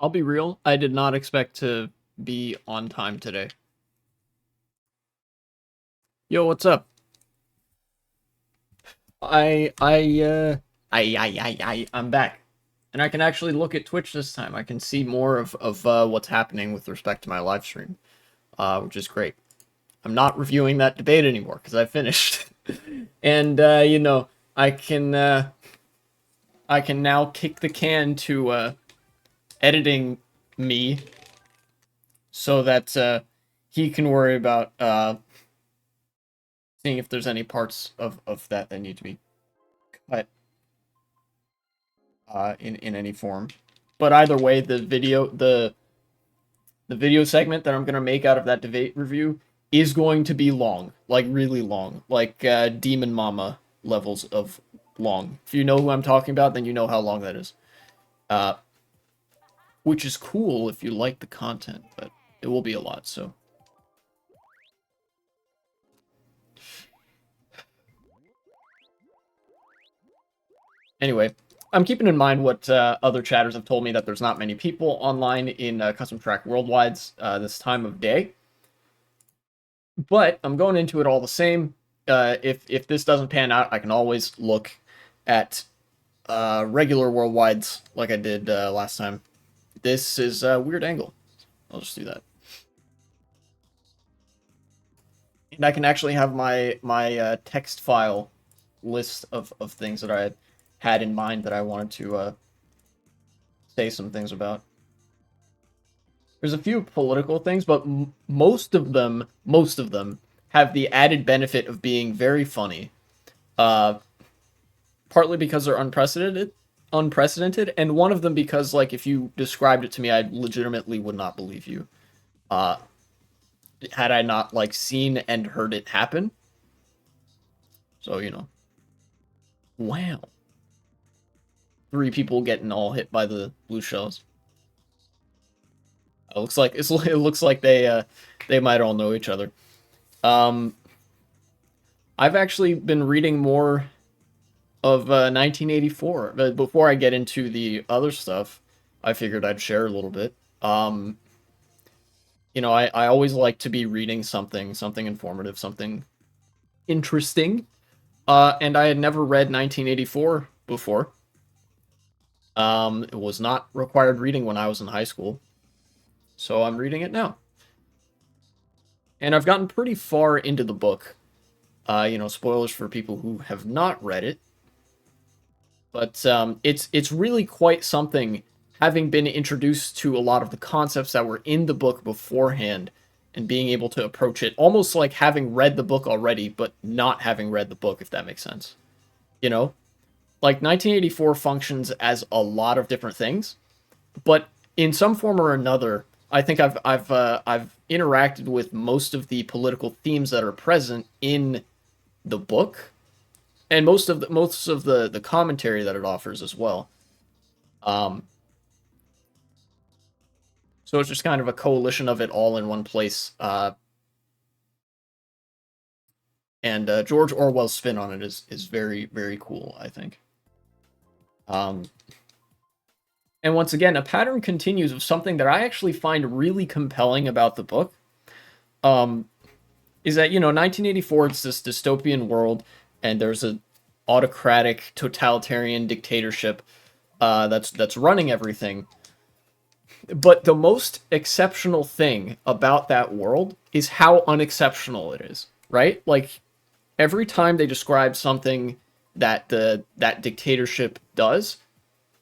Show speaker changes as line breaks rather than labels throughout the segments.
I'll be real, I did not expect to be on time today. Yo, what's up? I I uh I'm back. And I can actually look at Twitch this time. I can see more of what's happening with respect to my live stream, which is great. I'm not reviewing that debate anymore because I finished. And I can now kick the can to editing me so that he can worry about seeing if there's any parts of that need to be cut in any form. But either way, the video segment that I'm gonna make out of that debate review is going to be long, like really long, like Demon Mama levels of long. If you know who I'm talking about, then you know how long that is. Uh, which is cool if you like the content, but it will be a lot. So anyway, I'm keeping in mind what other chatters have told me, that there's not many people online in Custom Track Worldwides this time of day. But I'm going into it all the same. If this doesn't pan out, I can always look at regular Worldwides like I did last time. This is a weird angle. I'll just do that. And I can actually have my text file list of things that I had in mind that I wanted to say some things about. There's a few political things, but most of them have the added benefit of being very funny. Uh, Partly because they're unprecedented, and one of them because, like, if you described it to me, I legitimately would not believe you. Uh, Had I not like seen and heard it happen. So wow, 3 people getting all hit by the blue shells. It looks like they might all know each other. Um, I've actually been reading more of 1984. But before I get into the other stuff, I figured I'd share a little bit. I always like to be reading something informative, something interesting. And I had never read 1984 before. It was not required reading when I was in high school, so I'm reading it now. And I've gotten pretty far into the book. Spoilers for people who have not read it. But it's really quite something, having been introduced to a lot of the concepts that were in the book beforehand, and being able to approach it almost like having read the book already, but not having read the book, if that makes sense. You know, like 1984 functions as a lot of different things, but in some form or another, I think I've interacted with most of the political themes that are present in the book, and most of the commentary that it offers as well. Um, so it's just kind of a coalition of it all in one place. And George Orwell's spin on it is very, very cool, I think. Um, and once again, a pattern continues of something that I actually find really compelling about the book. Um, is that 1984, it's this dystopian world, and there's a autocratic totalitarian dictatorship that's running everything. But the most exceptional thing about that world is how unexceptional it is, right? Like, every time they describe something that dictatorship does,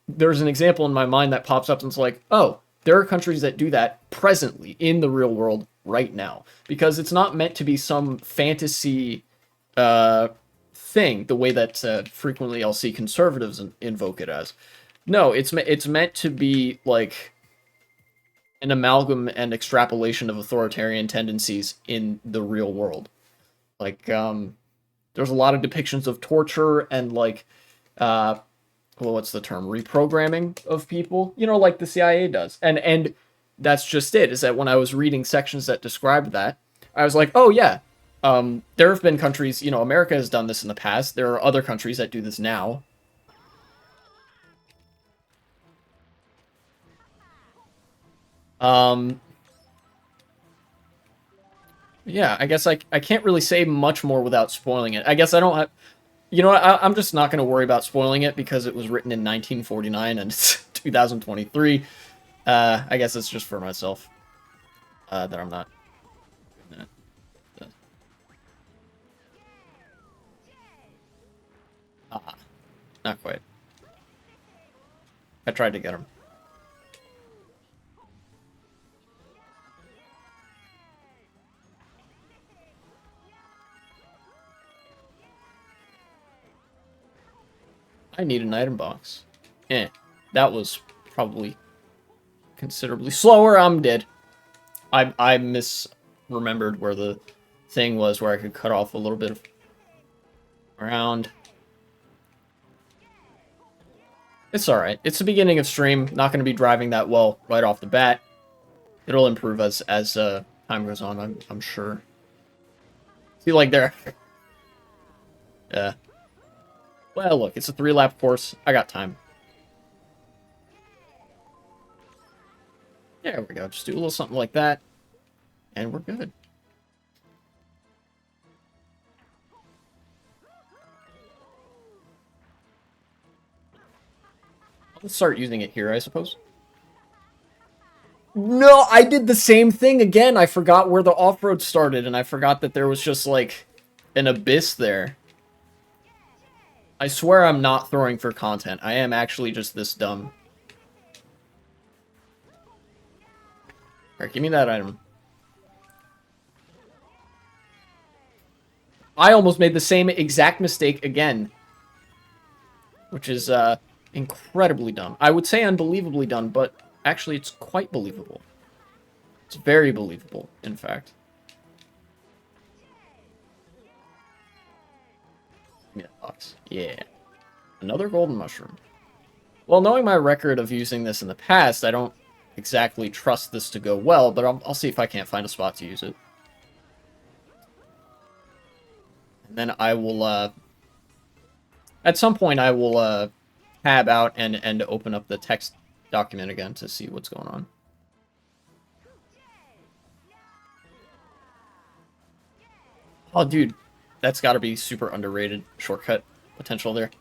there's an example in my mind that pops up, and it's like, oh, there are countries that do that presently in the real world right now, because it's not meant to be some fantasy thing, the way that frequently I'll see conservatives invoke it as. No, it's meant to be like an amalgam and extrapolation of authoritarian tendencies in the real world. Like, there's a lot of depictions of torture and, like, uh, well, what's the term? Reprogramming of people, like the CIA does. And that's just it, is that when I was reading sections that described that, I was like, oh yeah, there have been countries, America has done this in the past. There are other countries that do this now. Um, yeah, I guess I can't really say much more without spoiling it. I guess I don't have... You know what, I'm just not going to worry about spoiling it because it was written in 1949 and it's 2023. I guess it's just for myself that I'm not doing that. Not quite. I tried to get him. I need an item box. That was probably considerably slower. I'm dead. I misremembered where the thing was where I could cut off a little bit of ground. It's alright. It's the beginning of stream. Not going to be driving that well right off the bat. It'll improve as time goes on, I'm sure. See, like there. Yeah. Well, look, it's a 3-lap course. I got time. There we go. Just do a little something like that. And we're good. I'll start using it here, I suppose. No, I did the same thing again. I forgot where the off-road started, and I forgot that there was just, like, an abyss there. I swear I'm not throwing for content. I am actually just this dumb. Alright, give me that item. I almost made the same exact mistake again. Which is, incredibly dumb. I would say unbelievably dumb, but actually it's quite believable. It's very believable, in fact. Give me that box. Yeah. Another golden mushroom. Well, knowing my record of using this in the past, I don't exactly trust this to go well, but I'll see if I can't find a spot to use it. And then I will, at some point I will, tab out and open up the text document again to see what's going on. Oh, dude, that's got to be super underrated shortcut potential there.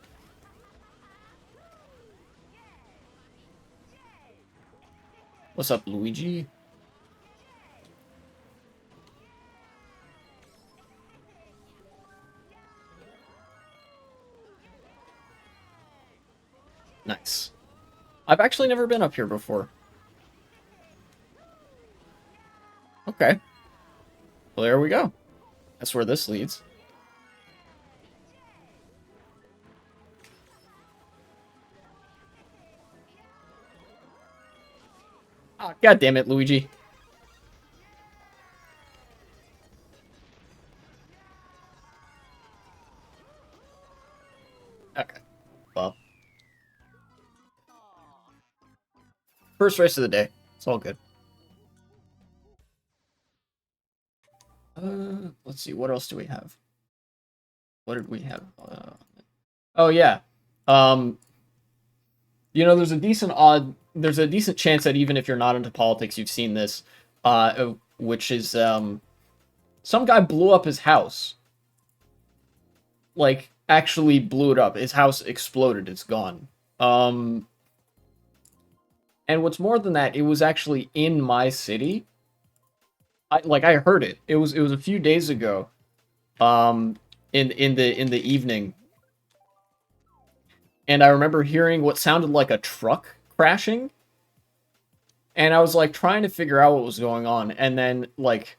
What's up, Luigi? Nice. I've actually never been up here before. Okay. Well, there we go. That's where this leads. Ah, oh, God damn it, Luigi. Okay. Well. First race of the day. It's all good. Let's see. What else do we have? What did we have? Oh, yeah. You know, there's a decent chance that even if you're not into politics, you've seen this, which is, some guy blew up his house. Like, actually blew it up. His house exploded. It's gone. And what's more than that, it was actually in my city. I heard it. It was a few days ago. In the evening. And I remember hearing what sounded like a truck crashing. And I was like trying to figure out what was going on. And then like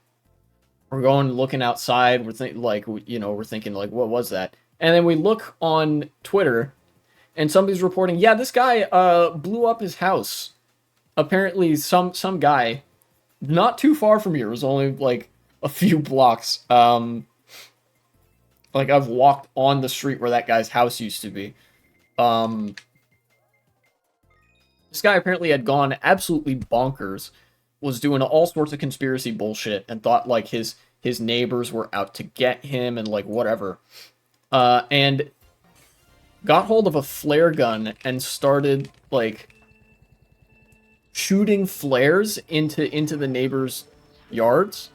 we're going looking outside, we're thinking like what was that? And then we look on Twitter and somebody's reporting, yeah, this guy blew up his house. Apparently some guy not too far from here, it was only like a few blocks. Like I've walked on the street where that guy's house used to be. This guy apparently had gone absolutely bonkers, was doing all sorts of conspiracy bullshit, and thought like his neighbors were out to get him and like whatever. And got hold of a flare gun and started like shooting flares into the neighbors' yards,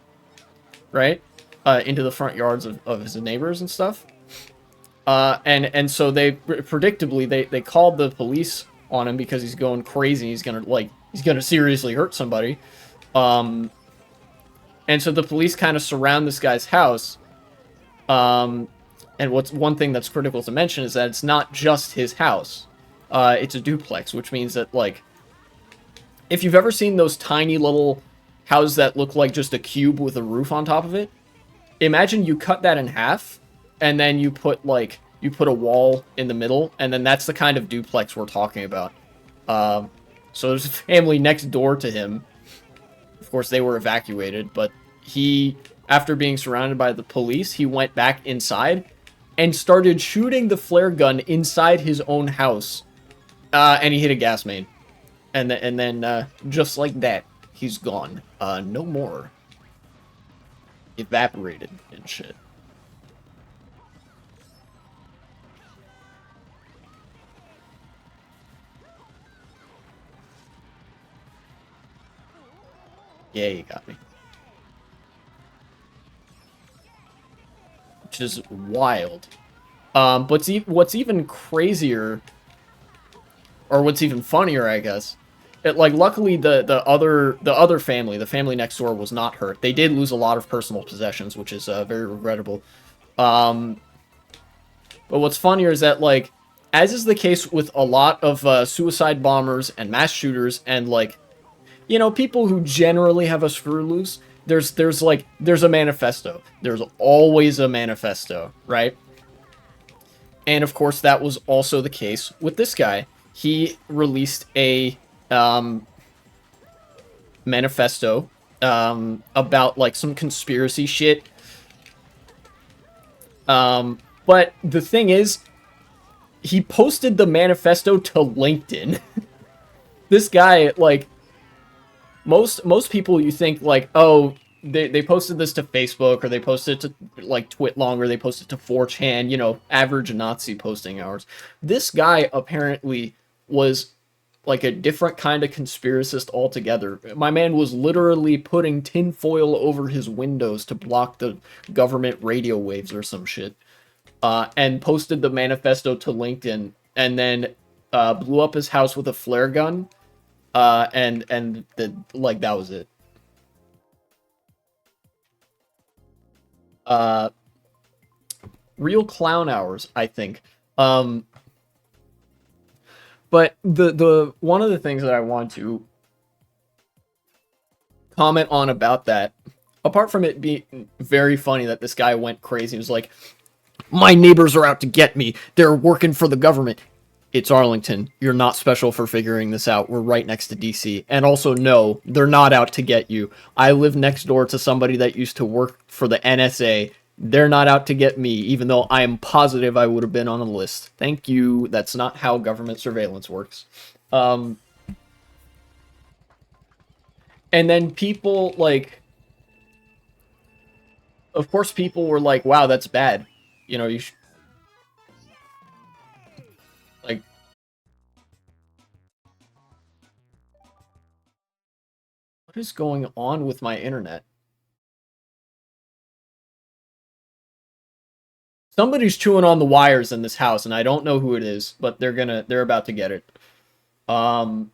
right? Into the front yards of his neighbors and stuff. And so they predictably they called the police on him because he's going crazy. He's gonna seriously hurt somebody. Um, and so the police kind of surround this guy's house. And what's one thing that's critical to mention is that it's not just his house. It's a duplex, which means that, like, if you've ever seen those tiny little houses that look like just a cube with a roof on top of it, imagine you cut that in half, and then you put a wall in the middle, and then that's the kind of duplex we're talking about. So there's a family next door to him. Of course, they were evacuated, but he, after being surrounded by the police, he went back inside and started shooting the flare gun inside his own house. And he hit a gas main. And then just like that, he's gone. No more. Evaporated and shit. Yeah, you got me. Which is wild. But what's even crazier, or what's even funnier, I guess, luckily the other family, the family next door, was not hurt. They did lose a lot of personal possessions, which is very regrettable. But what's funnier is that, like, as is the case with a lot of suicide bombers and mass shooters and, like, you know, people who generally have a screw loose, there's a manifesto. There's always a manifesto, right? And of course, that was also the case with this guy. He released a manifesto about, like, some conspiracy shit. But the thing is, he posted the manifesto to LinkedIn. This guy, like, most people, you think, like, oh, they posted this to Facebook, or they posted it to, like, Twitlong, or they posted it to 4chan, you know, average Nazi posting hours. This guy apparently was, like, a different kind of conspiracist altogether. My man was literally putting tinfoil over his windows to block the government radio waves or some shit. And posted the manifesto to LinkedIn, and then blew up his house with a flare gun. That was it. Real clown hours, I think. But the one of the things that I want to comment on about that, apart from it being very funny that this guy went crazy, he was like, my neighbors are out to get me. They're working for the government. It's Arlington. You're not special for figuring this out. We're right next to DC. And also, no, they're not out to get you. I live next door to somebody that used to work for the NSA. They're not out to get me, even though I am positive I would have been on a list. Thank you. That's not how government surveillance works. And then people, like, of course, people were like, wow, that's bad. You know, you should, like, what is going on with my internet? Somebody's chewing on the wires in this house, and I don't know who it is, but they're about to get it. Not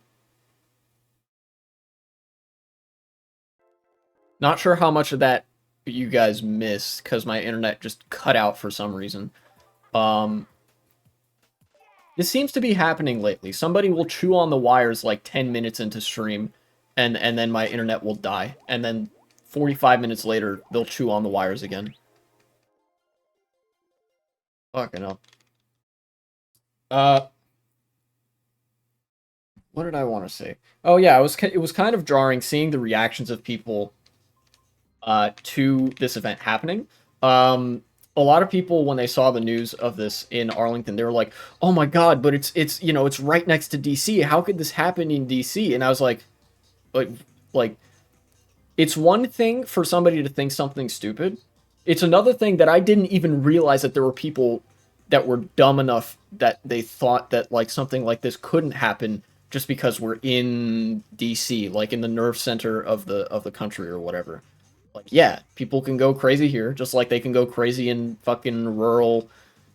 sure how much of that you guys missed, because my internet just cut out for some reason. This seems to be happening lately. Somebody will chew on the wires like 10 minutes into stream, and then my internet will die. And then 45 minutes later, they'll chew on the wires again. Fucking hell. What did I want to say? Oh yeah, it was kind of jarring seeing the reactions of people to this event happening. A lot of people, when they saw the news of this in Arlington, they were like, "Oh my god!" But it's you know, it's right next to DC. How could this happen in DC? And I was like, like, it's one thing for somebody to think something stupid. It's another thing that I didn't even realize that there were people that were dumb enough that they thought that, like, something like this couldn't happen just because we're in DC, like in the nerve center of the country or whatever. Like, yeah, people can go crazy here, just like they can go crazy in fucking rural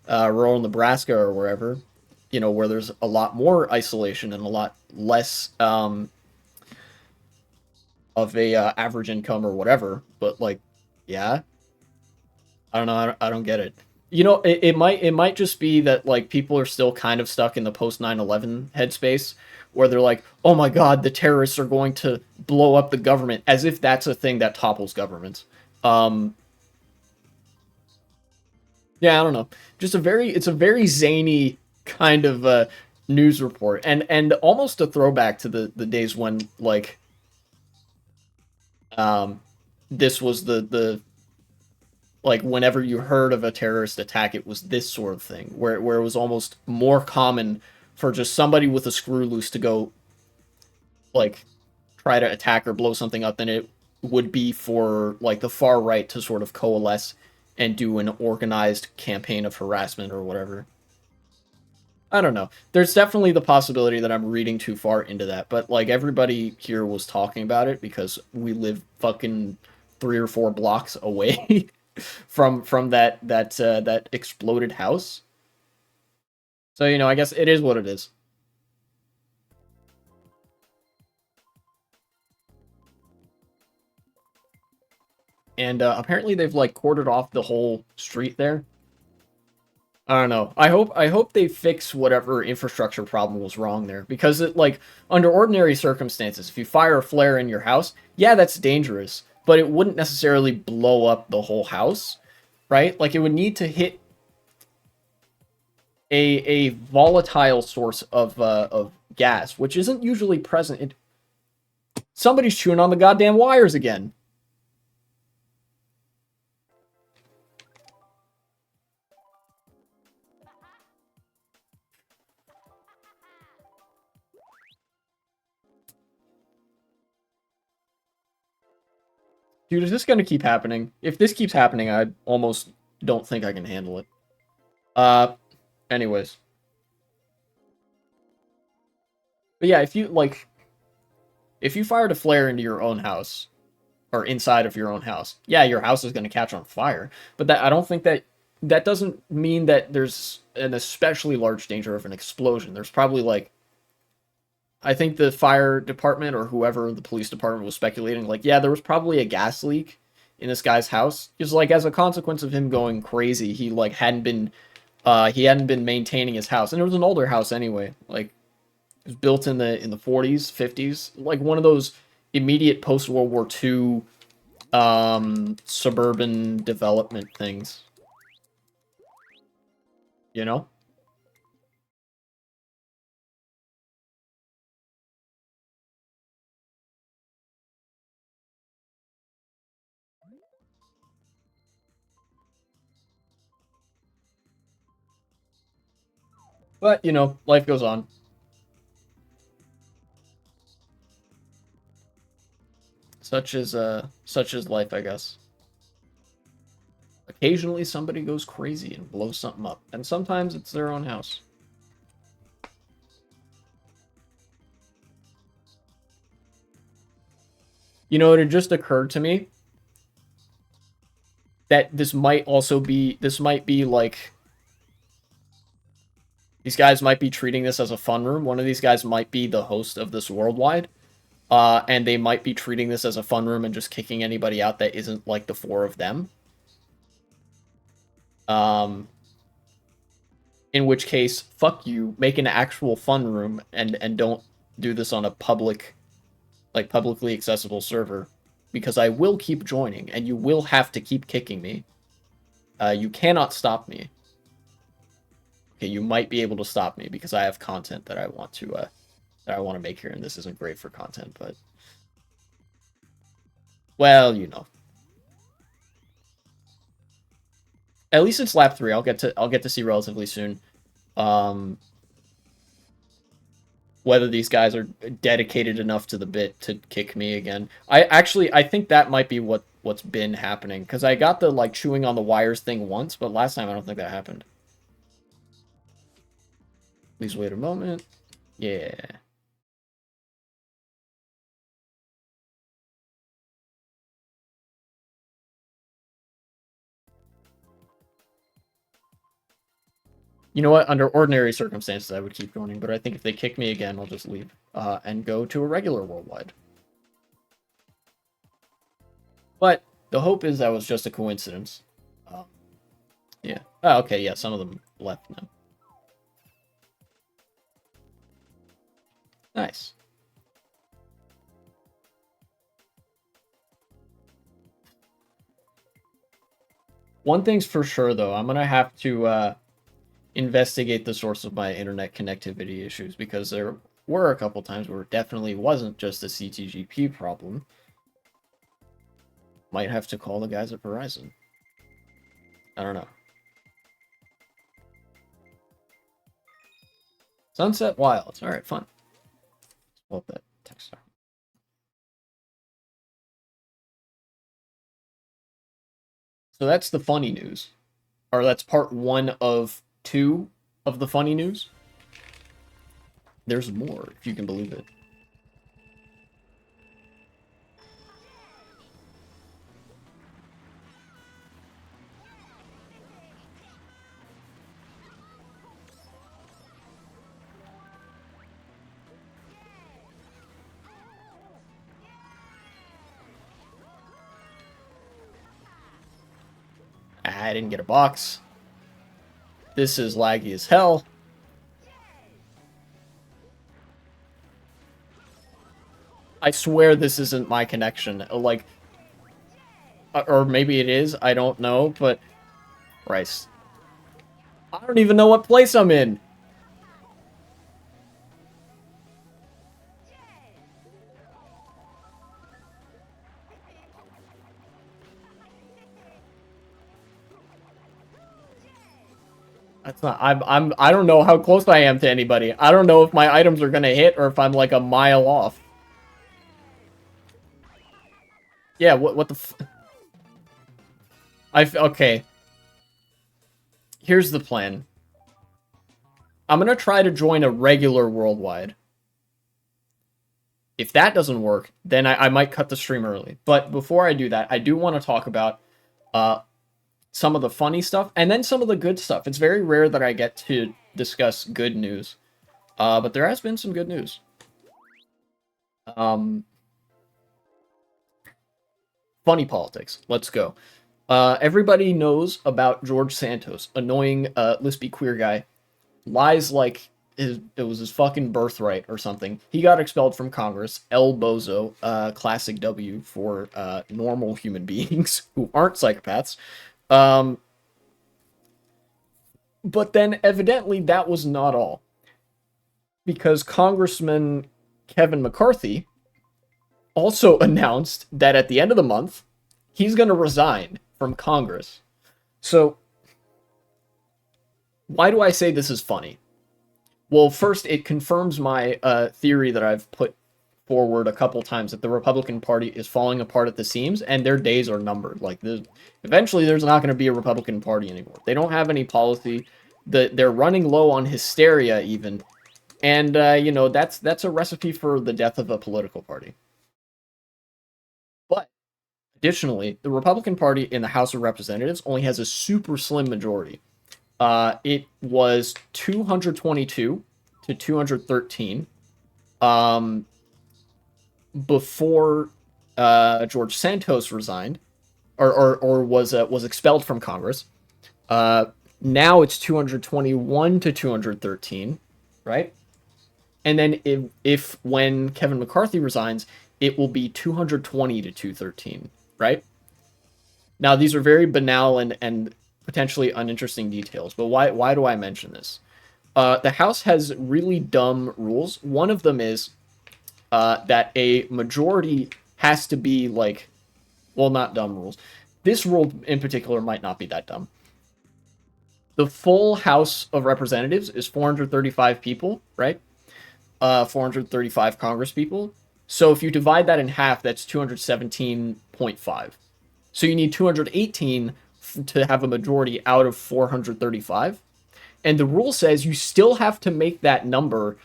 Nebraska or wherever, you know, where there's a lot more isolation and a lot less of a average income or whatever. But like, yeah, I don't know. I don't get it. You know, it might just be that like people are still kind of stuck in the post 9/11 headspace where they're like, "Oh my god, the terrorists are going to blow up the government," as if that's a thing that topples governments. Um yeah, I don't know. Just a very it's a very zany kind of news report and almost a throwback to the days when like um this was the like whenever you heard of a terrorist attack, it was this sort of thing where it was almost more common for just somebody with a screw loose to go like try to attack or blow something up than it would be for like the far right to sort of coalesce and do an organized campaign of harassment or whatever. I don't know. There's definitely the possibility that I'm reading too far into that, but like everybody here was talking about it because we live fucking 3 or 4 blocks away from that exploded house. So you know, I guess it is what it is. And apparently they've like cordoned off the whole street there. I don't know. I hope they fix whatever infrastructure problem was wrong there because it like under ordinary circumstances, if you fire a flare in your house, yeah, that's dangerous, but it wouldn't necessarily blow up the whole house, right? Like it would need to hit a volatile source of gas, which isn't usually present. Somebody's chewing on the goddamn wires again. Dude, is this gonna keep happening? If this keeps happening, I almost don't think I can handle it. Uh, anyways. But yeah, if you fired a flare into your own house or inside of your own house, yeah, your house is going to catch on fire. But that I don't think that doesn't mean that there's an especially large danger of an explosion. There's probably like I think the fire department or whoever the police department was speculating like yeah, there was probably a gas leak in this guy's house. Because like as a consequence of him going crazy, he hadn't been maintaining his house. And it was an older house anyway. Like it was built in the 40s, 50s, like one of those immediate post World War II suburban development things, you know? But, you know, life goes on. Such is life, I guess. Occasionally somebody goes crazy and blows something up, and sometimes it's their own house. You know, it just occurred to me that this might be like these guys might be treating this as a fun room. One of these guys might be the host of this worldwide. And they might be treating this as a fun room and just kicking anybody out that isn't like the four of them. Um, in which case, fuck you, make an actual fun room and don't do this on a publicly accessible server, because I will keep joining and you will have to keep kicking me. You cannot stop me. Okay, you might be able to stop me because I have content that I want to make here, and this isn't great for content, but well, you know. At least it's lap 3. I'll get to see relatively soon. Um, whether these guys are dedicated enough to the bit to kick me again. I think that might be what's been happening because I got the like chewing on the wires thing once, but last time I don't think that happened. Please wait a moment. Yeah. You know what? Under ordinary circumstances, I would keep joining, but I think if they kick me again, I'll just leave and go to a regular worldwide. But the hope is that was just a coincidence. Yeah. Oh, okay, yeah, some of them left now. Nice. One thing's for sure, though. I'm going to have to investigate the source of my internet connectivity issues, because there were a couple times where it definitely wasn't just a CTGP problem. Might have to call the guys at Verizon. I don't know. Sunset Wilds. All right, fun. Let's pull up that text doc. So that's the funny news. Or that's part 1 of 2 of the funny news. There's more, if you can believe it. I didn't get a box. This is laggy as hell. I swear this isn't my connection. Like, or maybe it is, I don't know, but... Christ. I don't even know what place I'm in. That's not... I don't know how close I am to anybody. I don't know if my items are gonna hit or if I'm like a mile off. Yeah, what the f... Okay. Here's the plan. I'm gonna try to join a regular worldwide. If that doesn't work, then I might cut the stream early. But before I do that, I do want to talk about some of the funny stuff and then some of the good stuff. It's very rare that I get to discuss good news, but there has been some good news. Funny politics. Let's go. Everybody knows about George Santos, annoying lispy queer guy. Lies like it was his fucking birthright or something. He got expelled from Congress. El Bozo, classic W for normal human beings who aren't psychopaths. But then evidently that was not all. Because Congressman Kevin McCarthy also announced that at the end of the month, he's going to resign from Congress. So, why do I say this is funny? Well, first, it confirms my theory that I've put forward a couple times, that the Republican Party is falling apart at the seams, and their days are numbered. Like, eventually, there's not going to be a Republican Party anymore. They don't have any policy. They're running low on hysteria, even. And, you know, that's a recipe for the death of a political party. But, additionally, the Republican Party in the House of Representatives only has a super slim majority. It was 222 to 213 before George Santos resigned, or was expelled from Congress. Now it's 221 to 213, right? And then if when Kevin McCarthy resigns, it will be 220 to 213, right? Now, these are very banal and potentially uninteresting details, but why do I mention this? The House has really dumb rules. One of them is that a majority has to be like, well, not dumb rules. This rule in particular might not be that dumb. The full House of Representatives is 435 people, right? 435 Congress people. So if you divide that in half, that's 217.5. So you need 218 to have a majority out of 435. And the rule says you still have to make that number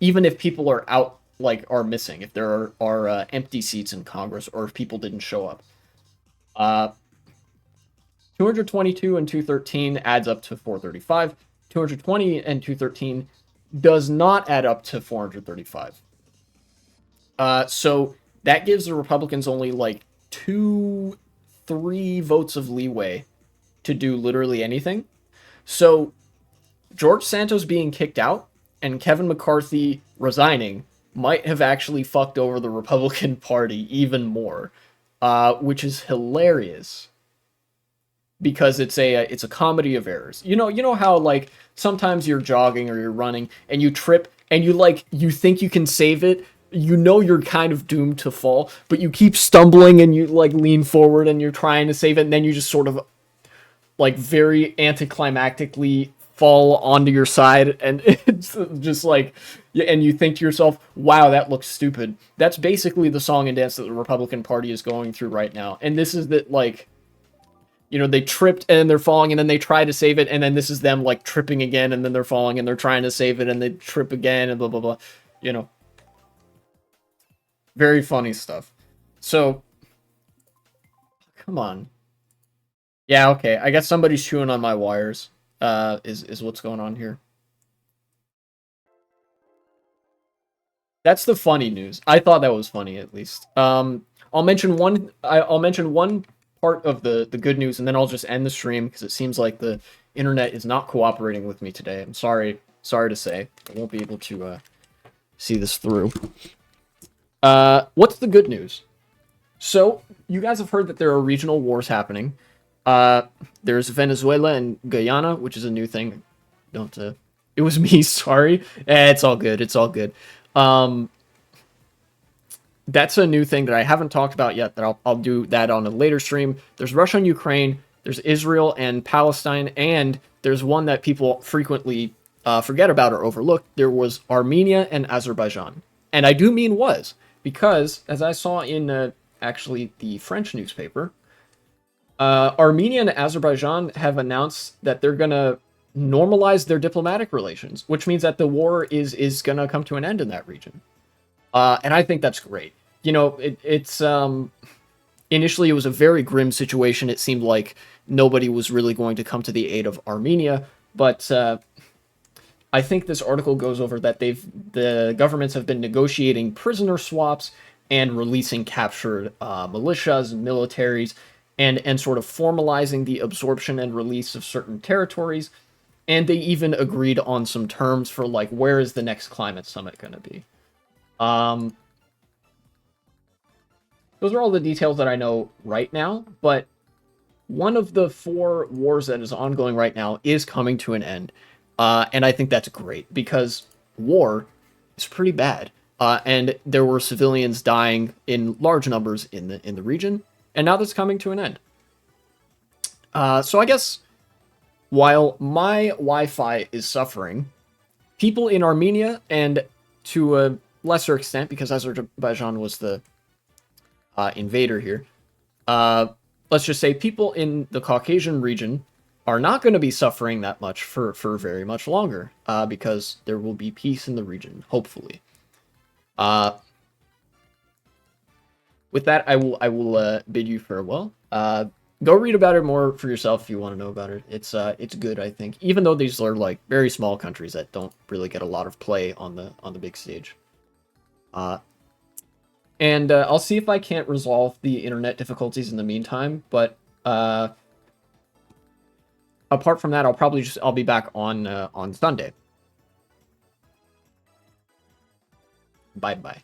even if people are out, like, are missing, if there are empty seats in Congress, or if people didn't show up. 222 and 213 adds up to 435. 220 and 213 does not add up to 435. So that gives the Republicans only like 3 votes of leeway to do literally anything. So George Santos being kicked out and Kevin McCarthy resigning might have actually fucked over the Republican Party even more, which is hilarious because it's a comedy of errors. You know how like sometimes you're jogging or you're running and you trip and you think you can save it. You know you're kind of doomed to fall, but you keep stumbling and you like lean forward and you're trying to save it, and then you just sort of like very anticlimactically fall onto your side, and it's just like, and you think to yourself, wow, that looks stupid. That's basically the song and dance that the Republican Party is going through right now. And this is that, like, they tripped and they're falling and then they try to save it, and then this is them like tripping again and then they're falling and they're trying to save it and they trip again and blah blah blah. Very funny stuff. So come on. Yeah, okay. I guess somebody's chewing on my wires. Is what's going on here. That's the funny news. I thought that was funny, at least. I'll mention one part of the good news, and then I'll just end the stream because it seems like the internet is not cooperating with me today. I'm sorry to say. I won't be able to see this through. What's the good news? So, you guys have heard that there are regional wars happening. There's Venezuela and Guyana, which is a new thing. It was me, sorry. It's all good, it's all good. That's a new thing that I haven't talked about yet, that I'll do that on a later stream. There's Russia and Ukraine, there's Israel and Palestine, and there's one that people frequently forget about or overlook. There was Armenia and Azerbaijan. And I do mean was, because, as I saw in actually the French newspaper, Armenia and Azerbaijan have announced that they're going to normalize their diplomatic relations, which means that the war is going to come to an end in that region. And I think that's great. It's initially it was a very grim situation. It seemed like nobody was really going to come to the aid of Armenia, but I think this article goes over that the governments have been negotiating prisoner swaps and releasing captured militias and militaries, and sort of formalizing the absorption and release of certain territories. And they even agreed on some terms for, like, where is the next climate summit going to be. Those are all the details that I know right now, but one of the 4 wars that is ongoing right now is coming to an end. And I think that's great, because war is pretty bad. And there were civilians dying in large numbers in the region, and now that's coming to an end. So I guess while my Wi-Fi is suffering, people in Armenia, and to a lesser extent, because Azerbaijan was the invader here, let's just say people in the Caucasian region are not going to be suffering that much for very much longer, because there will be peace in the region, hopefully. With that, I will bid you farewell. Go read about it more for yourself if you want to know about it. It's good, I think, even though these are like very small countries that don't really get a lot of play on the big stage. And I'll see if I can't resolve the internet difficulties in the meantime. But apart from that, I'll be back on Sunday. Bye bye.